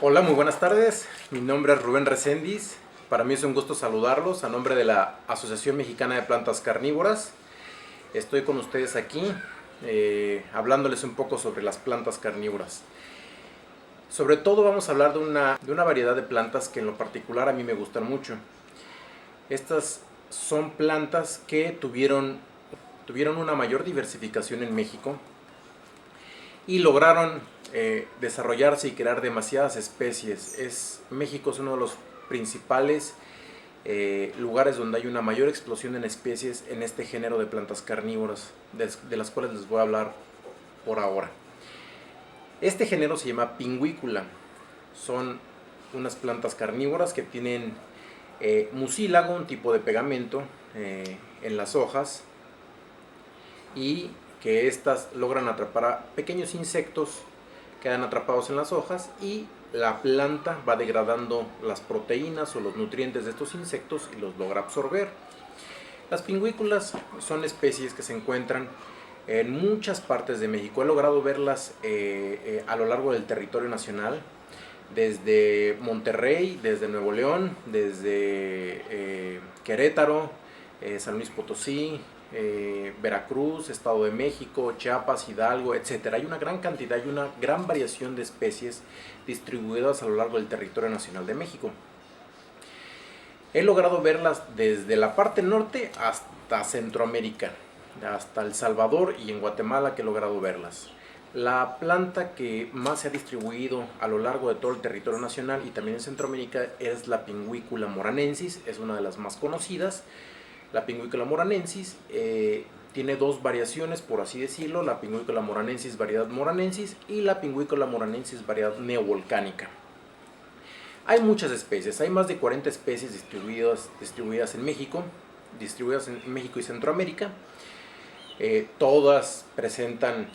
Hola, muy buenas tardes. Mi nombre es Rubén Recendis. Para mí es un gusto saludarlos a nombre de la Asociación Mexicana de Plantas Carnívoras. Estoy con ustedes aquí hablándoles un poco sobre las plantas carnívoras. Sobre todo vamos a hablar de una variedad de plantas que en lo particular a mí me gustan mucho. Estas son plantas que tuvieron una mayor diversificación en México y lograron desarrollarse y crear demasiadas especies. México es uno de los principales lugares donde hay una mayor explosión en especies en este género de plantas carnívoras, de las cuales les voy a hablar por ahora. Este género se llama Pinguícula. Son unas plantas carnívoras que tienen mucílago, un tipo de pegamento en las hojas, y que estas logran atrapar a pequeños insectos, quedan atrapados en las hojas y la planta va degradando las proteínas o los nutrientes de estos insectos y los logra absorber. Las pingüículas son especies que se encuentran en muchas partes de México. He logrado verlas a lo largo del territorio nacional, desde Monterrey, desde Nuevo León, desde Querétaro, San Luis Potosí, Veracruz, Estado de México, Chiapas, Hidalgo, etc. Hay una gran cantidad y una gran variación de especies distribuidas a lo largo del territorio nacional de México. He logrado verlas desde la parte norte hasta Centroamérica, hasta El Salvador y en Guatemala, que he logrado verlas. La planta que más se ha distribuido a lo largo de todo el territorio nacional y también en Centroamérica es la Pinguícula moranensis, es una de las más conocidas. La Pinguícula moranensis tiene dos variaciones, por así decirlo: la Pinguícula moranensis variedad moranensis y la Pinguícula moranensis variedad neovolcánica. Hay muchas especies, hay más de 40 especies distribuidas en México, y Centroamérica. Todas presentan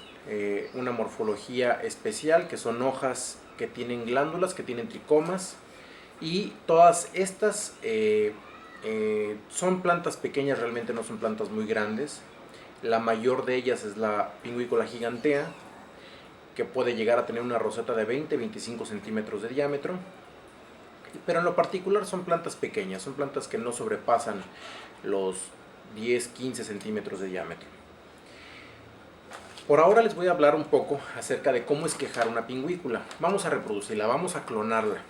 una morfología especial, que son hojas que tienen glándulas, que tienen tricomas, y todas estas son plantas pequeñas, realmente no son plantas muy grandes. La mayor de ellas es la Pinguícula gigantea, que puede llegar a tener una roseta de 20-25 centímetros de diámetro, pero en lo particular son plantas pequeñas, son plantas que no sobrepasan los 10-15 centímetros de diámetro. Por ahora les voy a hablar un poco acerca de cómo esquejar una pingüícula. Vamos a reproducirla, vamos a clonarla.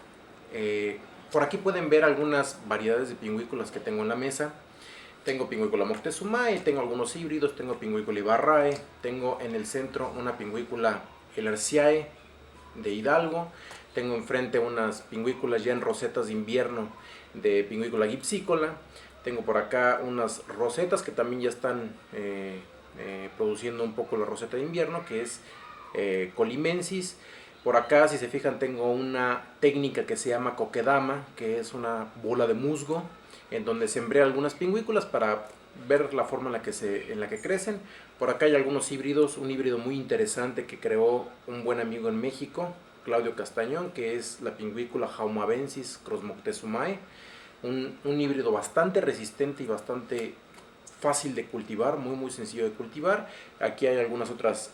Por aquí pueden ver algunas variedades de pingüículas que tengo en la mesa. Tengo Pinguícula moctezumae, tengo algunos híbridos, tengo Pinguícula ibarrae, tengo en el centro una Pinguícula ellersiae de Hidalgo, tengo enfrente unas pingüículas ya en rosetas de invierno de Pinguícula gipsícola, tengo por acá unas rosetas que también ya están produciendo un poco la roseta de invierno, que es colimensis. Por acá, si se fijan, tengo una técnica que se llama coquedama, que es una bola de musgo en donde sembré algunas pingüículas para ver la forma en la que crecen. Por acá hay algunos híbridos, un híbrido muy interesante que creó un buen amigo en México, Claudio Castañón, que es la Pinguícula jaumavensis cross moctezumae, un híbrido bastante resistente y bastante fácil de cultivar, muy sencillo de cultivar. Aquí hay algunas otras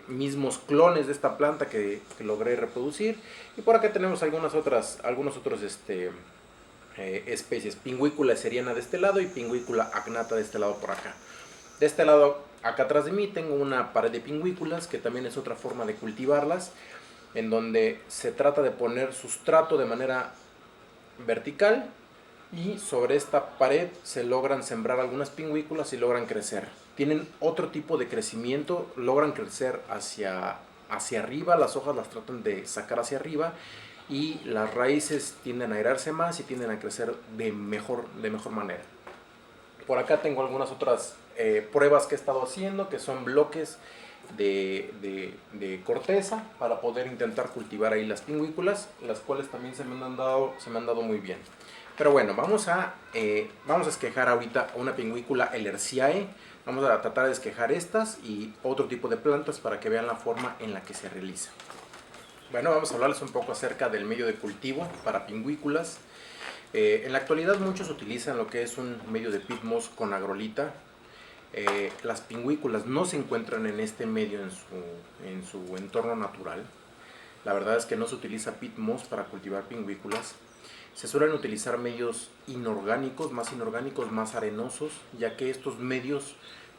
mismos clones de esta planta que logré reproducir, y por acá tenemos algunos otros especies: Pinguícula seriana de este lado y Pinguícula agnata de este lado por acá. De este lado, acá atrás de mí, tengo una pared de pingüículas, que también es otra forma de cultivarlas, en donde se trata de poner sustrato de manera vertical, y sobre esta pared se logran sembrar algunas pingüículas y logran crecer. Tienen otro tipo de crecimiento, logran crecer hacia arriba, las hojas las tratan de sacar hacia arriba, y las raíces tienden a aerarse más y tienden a crecer de mejor manera. Por acá tengo algunas otras pruebas que he estado haciendo, que son bloques de corteza para poder intentar cultivar ahí las pingüículas, las cuales también se me han dado muy bien. Pero bueno, vamos a esquejar ahorita una Pinguícula ellersiae. Vamos a tratar de esquejar estas y otro tipo de plantas para que vean la forma en la que se realiza. Bueno, vamos a hablarles un poco acerca del medio de cultivo para pingüículas. En la actualidad muchos utilizan lo que es un medio de peat moss con agrolita. Las pingüículas no se encuentran en este medio en su entorno natural. La verdad es que no se utiliza peat moss para cultivar pingüículas. Se suelen utilizar medios inorgánicos, más arenosos, ya que estos medios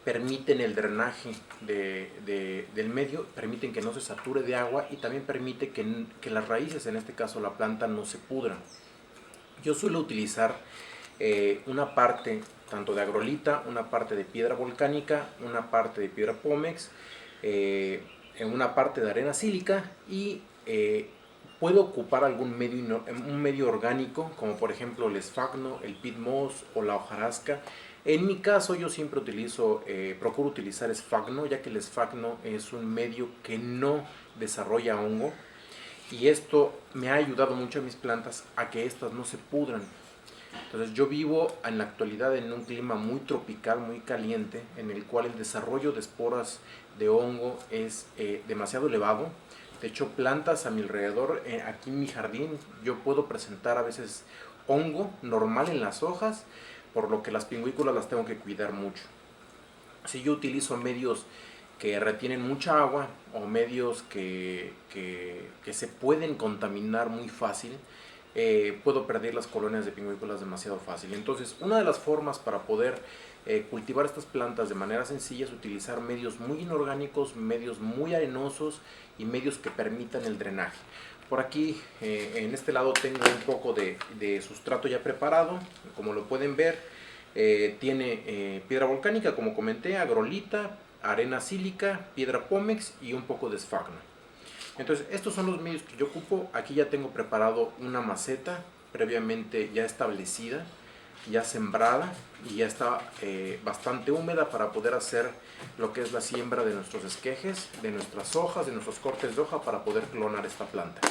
permiten el drenaje del medio, permiten que no se sature de agua y también permite que las raíces, en este caso la planta, no se pudran. Yo suelo utilizar una parte tanto de agrolita, una parte de piedra volcánica, una parte de piedra pómex, una parte de arena sílica y puedo ocupar un medio orgánico, como por ejemplo el esfagno, el peat moss o la hojarasca. En mi caso yo siempre procuro utilizar esfagno, ya que el esfagno es un medio que no desarrolla hongo y esto me ha ayudado mucho a mis plantas a que estas no se pudran. Entonces yo vivo en la actualidad en un clima muy tropical, muy caliente, en el cual el desarrollo de esporas de hongo es demasiado elevado. De hecho, plantas a mi alrededor, aquí en mi jardín, yo puedo presentar a veces hongo normal en las hojas, por lo que las pingüículas las tengo que cuidar mucho. Si yo utilizo medios que retienen mucha agua o medios que se pueden contaminar muy fácil, puedo perder las colonias de pingüículas demasiado fácil. Entonces, una de las formas para poder cultivar estas plantas de manera sencilla es utilizar medios muy inorgánicos, medios muy arenosos y medios que permitan el drenaje. Por aquí, en este lado, tengo un poco de sustrato ya preparado. Como lo pueden ver, tiene piedra volcánica, como comenté, agrolita, arena sílica, piedra pómex y un poco de esfagno. Entonces, estos son los medios que yo ocupo. Aquí ya tengo preparado una maceta previamente ya establecida, ya sembrada y ya está bastante húmeda para poder hacer lo que es la siembra de nuestros esquejes, de nuestras hojas, de nuestros cortes de hoja para poder clonar esta planta.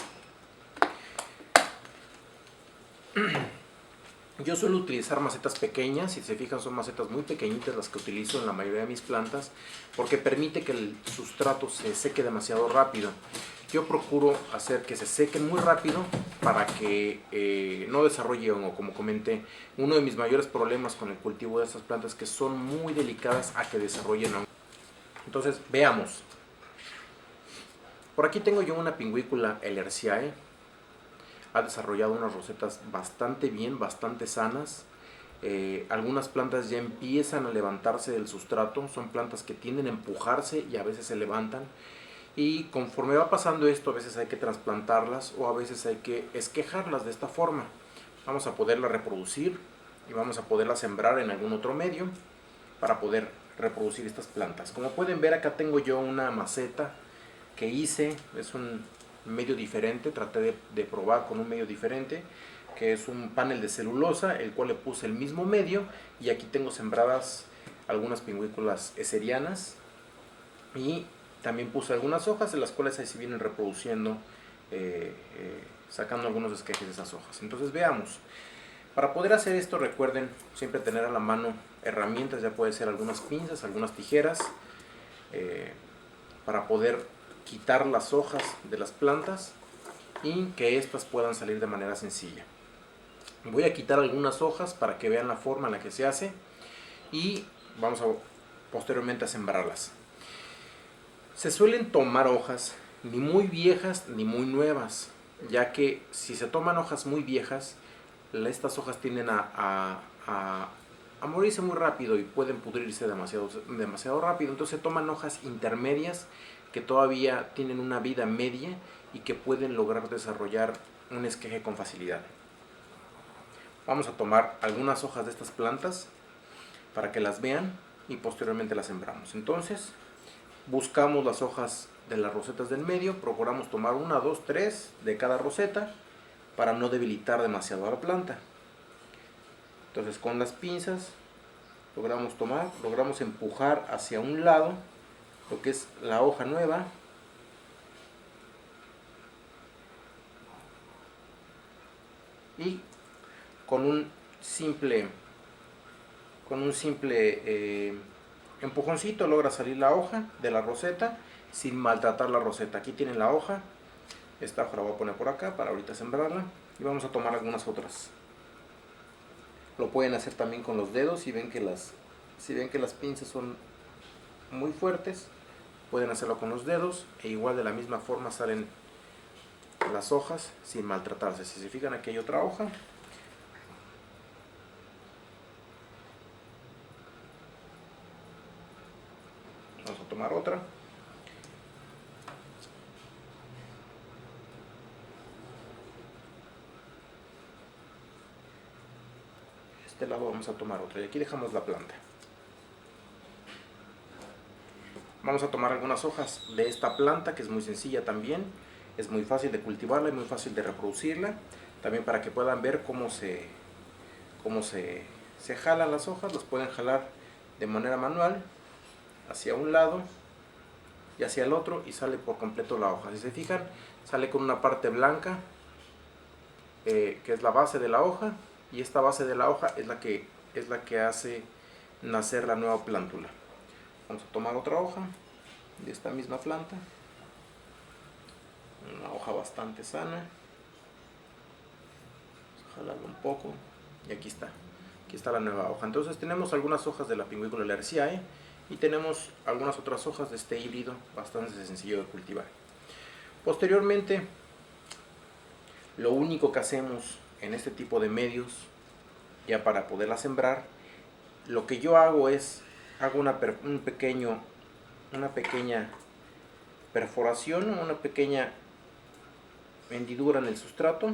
Yo suelo utilizar macetas pequeñas, si se fijan son macetas muy pequeñitas las que utilizo en la mayoría de mis plantas, porque permite que el sustrato se seque demasiado rápido. Yo procuro hacer que se sequen muy rápido para que no desarrolle hongo. Como comenté, uno de mis mayores problemas con el cultivo de estas plantas es que son muy delicadas a que desarrollen hongo. Entonces, veamos. Por aquí tengo yo una pingüícula Ellersiae. Ha desarrollado unas rosetas bastante bien, bastante sanas. Algunas plantas ya empiezan a levantarse del sustrato. Son plantas que tienden a empujarse y a veces se levantan. Y conforme va pasando esto, a veces hay que trasplantarlas o a veces hay que esquejarlas de esta forma. Vamos a poderla reproducir y vamos a poderla sembrar en algún otro medio para poder reproducir estas plantas. Como pueden ver, acá tengo yo una maceta que hice, es un medio diferente, traté de probar con un medio diferente, que es un panel de celulosa, el cual le puse el mismo medio, y aquí tengo sembradas algunas pingüículas esserianas y también puse algunas hojas, de las cuales ahí se vienen reproduciendo, sacando algunos esquejes de esas hojas. Entonces veamos. Para poder hacer esto, recuerden siempre tener a la mano herramientas, ya puede ser algunas pinzas, algunas tijeras, para poder quitar las hojas de las plantas y que éstas puedan salir de manera sencilla. Voy a quitar algunas hojas para que vean la forma en la que se hace y vamos a posteriormente a sembrarlas. Se suelen tomar hojas ni muy viejas ni muy nuevas, ya que si se toman hojas muy viejas, estas hojas tienden a morirse muy rápido y pueden pudrirse demasiado rápido. Entonces se toman hojas intermedias que todavía tienen una vida media y que pueden lograr desarrollar un esqueje con facilidad. Vamos a tomar algunas hojas de estas plantas para que las vean y posteriormente las sembramos. Entonces buscamos las hojas de las rosetas del medio, procuramos tomar 1, 2, 3 de cada roseta para no debilitar demasiado a la planta. Entonces con las pinzas logramos empujar hacia un lado lo que es la hoja nueva y con un simple empujoncito logra salir la hoja de la roseta sin maltratar la roseta. Aquí tienen la hoja, esta hoja la voy a poner por acá para ahorita sembrarla y vamos a tomar algunas otras. Lo pueden hacer también con los dedos. Si ven que las pinzas son muy fuertes, pueden hacerlo con los dedos e igual de la misma forma salen las hojas sin maltratarse. Si se fijan, aquí hay otra hoja. Vamos a tomar otra. Este lado vamos a tomar otra y aquí dejamos la planta. Vamos a tomar algunas hojas de esta planta, que es muy sencilla también, es muy fácil de cultivarla y muy fácil de reproducirla, también para que puedan ver cómo se jalan las hojas. Las pueden jalar de manera manual hacia un lado y hacia el otro y sale por completo la hoja. Si se fijan, sale con una parte blanca, que es la base de la hoja, y esta base de la hoja es la que hace nacer la nueva plántula. Vamos a tomar otra hoja de esta misma planta, una hoja bastante sana. Vamos a jalarlo un poco y aquí está la nueva hoja. Entonces tenemos algunas hojas de la Pinguicula lerciae y tenemos algunas otras hojas de este híbrido bastante sencillo de cultivar. Posteriormente, lo único que hacemos en este tipo de medios, ya para poderla sembrar, lo que yo hago es una pequeña perforación, una pequeña hendidura en el sustrato,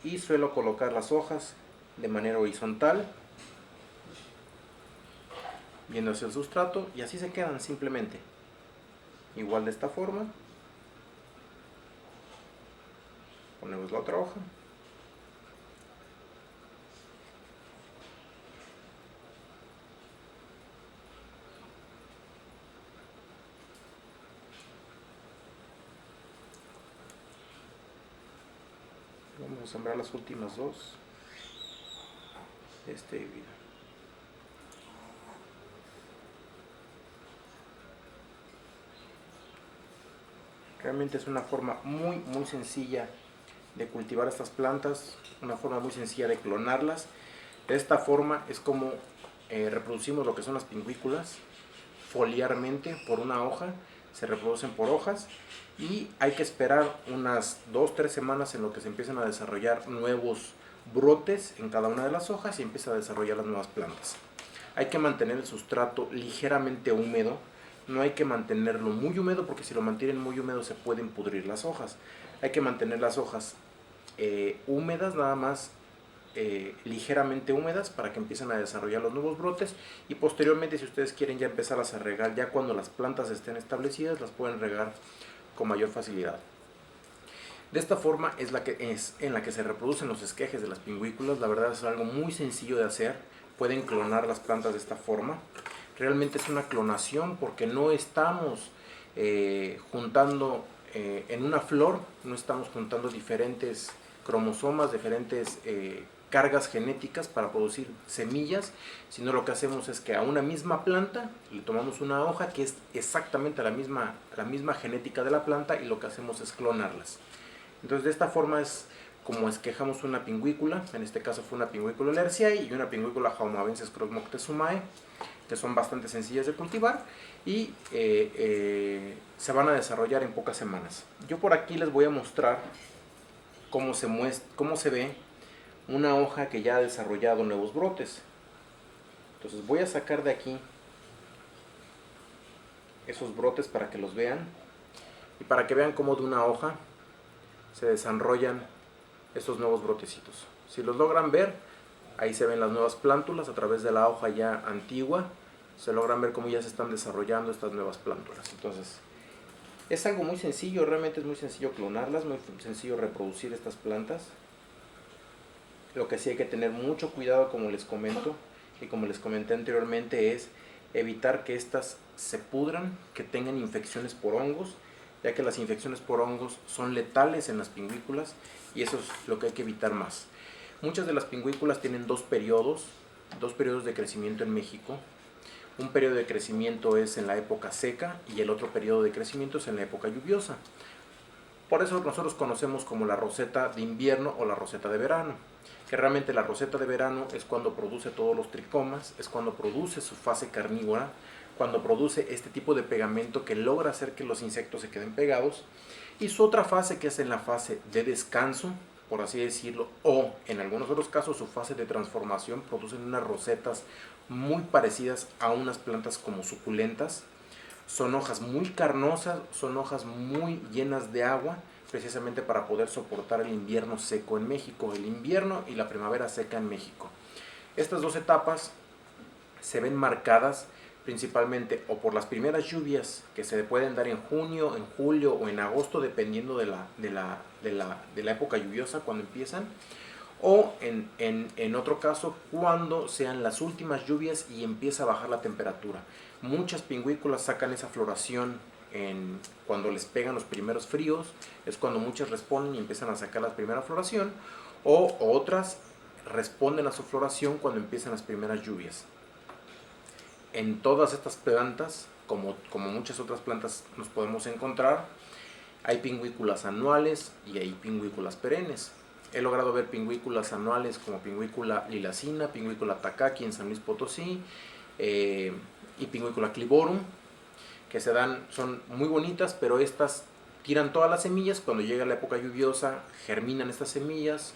y suelo colocar las hojas de manera horizontal viendo hacia el sustrato, y así se quedan simplemente igual de esta forma. Ponemos la otra hoja. Vamos a sembrar las últimas dos de este híbrido. Realmente es una forma muy sencilla de cultivar estas plantas, una forma muy sencilla de clonarlas. De esta forma es como reproducimos lo que son las pingüículas, foliarmente por una hoja. Se reproducen por hojas y hay que esperar unas 2-3 semanas en lo que se empiezan a desarrollar nuevos brotes en cada una de las hojas y empieza a desarrollar las nuevas plantas. Hay que mantener el sustrato ligeramente húmedo, no hay que mantenerlo muy húmedo, porque si lo mantienen muy húmedo se pueden pudrir las hojas. Hay que mantener las hojas húmedas, nada más ligeramente húmedas, para que empiecen a desarrollar los nuevos brotes, y posteriormente, si ustedes quieren ya empezarlas a regar, ya cuando las plantas estén establecidas, las pueden regar con mayor facilidad. De esta forma es en la que se reproducen los esquejes de las pingüículas. La verdad es algo muy sencillo de hacer. Pueden clonar las plantas de esta forma. Realmente es una clonación, porque no estamos juntando en una flor, no estamos juntando diferentes cromosomas, diferentes cargas genéticas para producir semillas, sino lo que hacemos es que a una misma planta le tomamos una hoja que es exactamente la misma genética de la planta, y lo que hacemos es clonarlas. Entonces, de esta forma es como esquejamos una pingüícula. En este caso fue una Pinguicula lerciae y una Pinguicula jaumavensis cross moctezumae, que son bastante sencillas de cultivar y se van a desarrollar en pocas semanas. Yo por aquí les voy a mostrar cómo se ve una hoja que ya ha desarrollado nuevos brotes. Entonces voy a sacar de aquí esos brotes para que los vean, y para que vean cómo de una hoja se desarrollan estos nuevos brotecitos. Si los logran ver, ahí se ven las nuevas plántulas a través de la hoja ya antigua. Se logran ver cómo ya se están desarrollando estas nuevas plántulas. Entonces, es algo muy sencillo, realmente es muy sencillo clonarlas, muy sencillo reproducir estas plantas. Lo que sí hay que tener mucho cuidado, como les comento y como les comenté anteriormente, es evitar que estas se pudran, que tengan infecciones por hongos, ya que las infecciones por hongos son letales en las pingüículas, y eso es lo que hay que evitar más. Muchas de las pingüículas tienen dos periodos de crecimiento en México. Un periodo de crecimiento es en la época seca y el otro periodo de crecimiento es en la época lluviosa. Por eso nosotros conocemos como la roseta de invierno o la roseta de verano, que realmente la roseta de verano es cuando produce todos los tricomas, es cuando produce su fase carnívora, cuando produce este tipo de pegamento que logra hacer que los insectos se queden pegados. Y su otra fase, que es en la fase de descanso, por así decirlo, o en algunos otros casos su fase de transformación, producen unas rosetas muy parecidas a unas plantas como suculentas. Son hojas muy carnosas, son hojas muy llenas de agua, precisamente para poder soportar el invierno seco en México, el invierno y la primavera seca en México. Estas dos etapas se ven marcadas principalmente o por las primeras lluvias que se pueden dar en junio, en julio o en agosto, dependiendo de la época lluviosa cuando empiezan, o en otro caso cuando sean las últimas lluvias y empieza a bajar la temperatura. Muchas pingüículas sacan esa floración cuando les pegan los primeros fríos, es cuando muchas responden y empiezan a sacar la primera floración, o otras responden a su floración cuando empiezan las primeras lluvias. En todas estas plantas, como muchas otras plantas nos podemos encontrar, hay pingüículas anuales y hay pingüículas perennes. He logrado ver pingüículas anuales como pingüícula lilacina, pingüícula takaki en San Luis Potosí, y pingüícula cliborum, que son muy bonitas, pero estas tiran todas las semillas. Cuando llega la época lluviosa germinan estas semillas,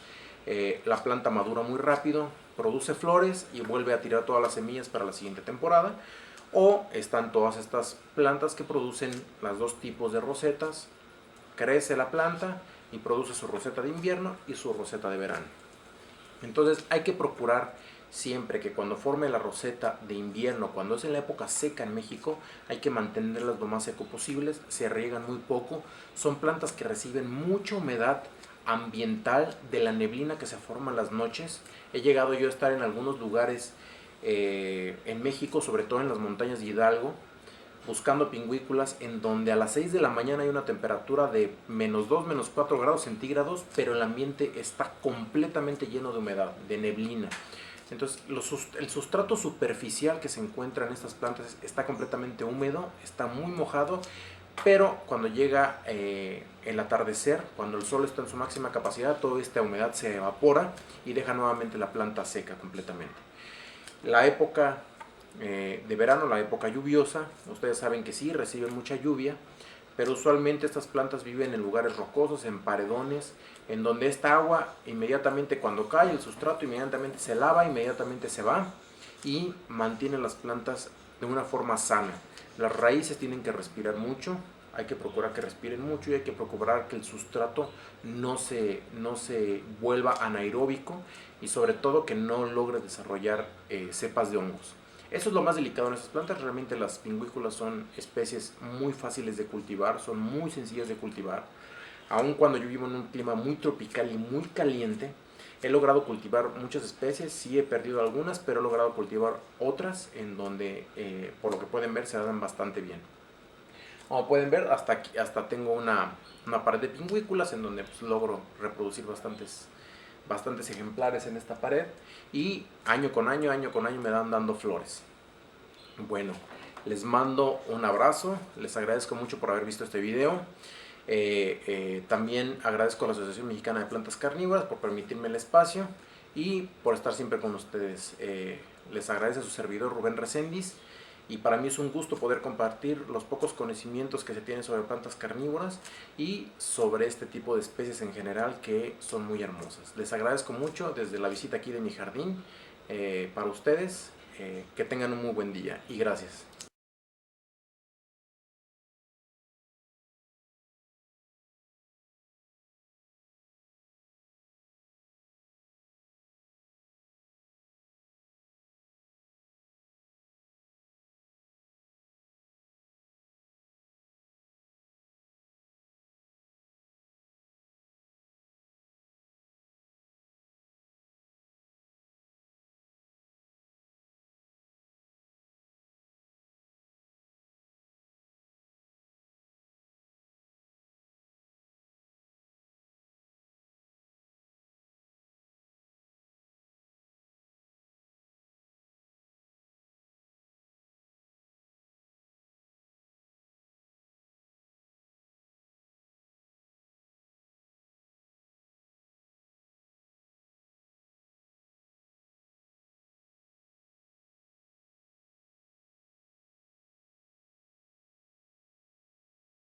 la planta madura muy rápido, produce flores y vuelve a tirar todas las semillas para la siguiente temporada. O están todas estas plantas que producen los dos tipos de rosetas. Crece la planta y produce su roseta de invierno y su roseta de verano. Entonces hay que procurar siempre que cuando forme la roseta de invierno, cuando es en la época seca en México, hay que mantenerlas lo más seco posibles, se riegan muy poco. Son plantas que reciben mucha humedad ambiental de la neblina que se forma en las noches. He llegado yo a estar en algunos lugares en México, sobre todo en las montañas de Hidalgo, buscando pingüículas en donde a las 6 de la mañana hay una temperatura de -2, -4 grados centígrados, pero el ambiente está completamente lleno de humedad, de neblina. Entonces el sustrato superficial que se encuentra en estas plantas está completamente húmedo, está muy mojado, pero cuando llega el atardecer, cuando el sol está en su máxima capacidad, toda esta humedad se evapora y deja nuevamente la planta seca completamente. La época de verano, la época lluviosa, ustedes saben que sí, reciben mucha lluvia, pero usualmente estas plantas viven en lugares rocosos, en paredones, en donde esta agua inmediatamente cuando cae el sustrato inmediatamente se lava, inmediatamente se va y mantiene las plantas de una forma sana. Las raíces tienen que respirar mucho, hay que procurar que respiren mucho y hay que procurar que el sustrato no se vuelva anaeróbico y sobre todo que no logre desarrollar cepas de hongos. Eso es lo más delicado en estas plantas. Realmente las pingüículas son especies muy fáciles de cultivar, son muy sencillas de cultivar. Aun cuando yo vivo en un clima muy tropical y muy caliente, he logrado cultivar muchas especies, sí he perdido algunas, pero he logrado cultivar otras en donde, por lo que pueden ver, se dan bastante bien. Como pueden ver, hasta tengo una pared de pingüículas en donde pues, logro reproducir bastantes ejemplares en esta pared y año con año me dan dando flores. Bueno, les mando un abrazo, les agradezco mucho por haber visto este video. También agradezco a la Asociación Mexicana de Plantas Carnívoras por permitirme el espacio y por estar siempre con ustedes. Les agradece a su servidor Rubén Recendis y para mí es un gusto poder compartir los pocos conocimientos que se tienen sobre plantas carnívoras y sobre este tipo de especies en general que son muy hermosas. Les agradezco mucho desde la visita aquí de mi jardín para ustedes. Que tengan un muy buen día y gracias.